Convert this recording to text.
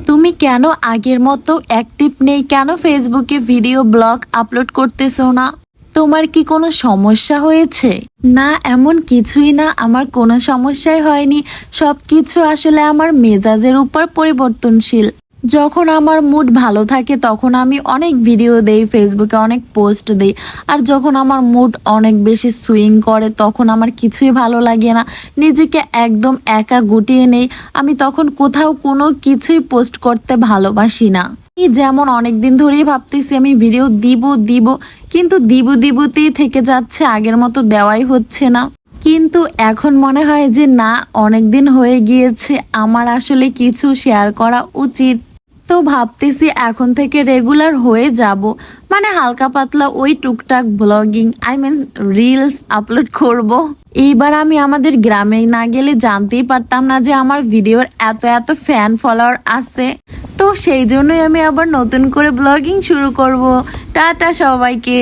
তুমি কেন আগের মতো অ্যাক্টিভ নেই? কেন ফেসবুকে ভিডিও ব্লগ আপলোড করতেছো না? তোমার কি কোনো সমস্যা হয়েছে? না, এমন কিছুই না, আমার কোনো সমস্যাই হয়নি। সবকিছু আসলে আমার মেজাজের উপর পরিবর্তনশীল। যখন আমার মুড ভালো থাকে তখন আমি অনেক ভিডিও দেই, ফেসবুকে অনেক পোস্ট দেই। আর যখন আমার মুড অনেক বেশি সুইং করে তখন আমার কিছুই ভালো লাগে না, নিজেকে একদম একা গুটিয়ে নেই। আমি তখন কোথাও কোনো কিছুই পোস্ট করতে ভালোবাসি না। যেমন অনেকদিন ধরেই ভাবতেছি আমি ভিডিও দিব দিব, কিন্তু দিবতেই থেকে যাচ্ছে, আগের মতো দেওয়াই হচ্ছে না। কিন্তু এখন মনে হয় যে না, অনেকদিন হয়ে গিয়েছে, আমার আসলে কিছু শেয়ার করা উচিত। তো ভাবতেছি এখন থেকে রেগুলার হয়ে যাব, মানে হালকা পাতলা ওই টুকটাক ব্লগিং, রিলস আপলোড করব। এইবার আমি আমাদের গ্রামে না গেলে জানতেই পারতাম না যে আমার ভিডিওর এত এত ফ্যান ফলোয়ার আছে। তো সেই জন্যই আমি আবার নতুন করে ব্লগিং শুরু করব। টাটা সবাইকে।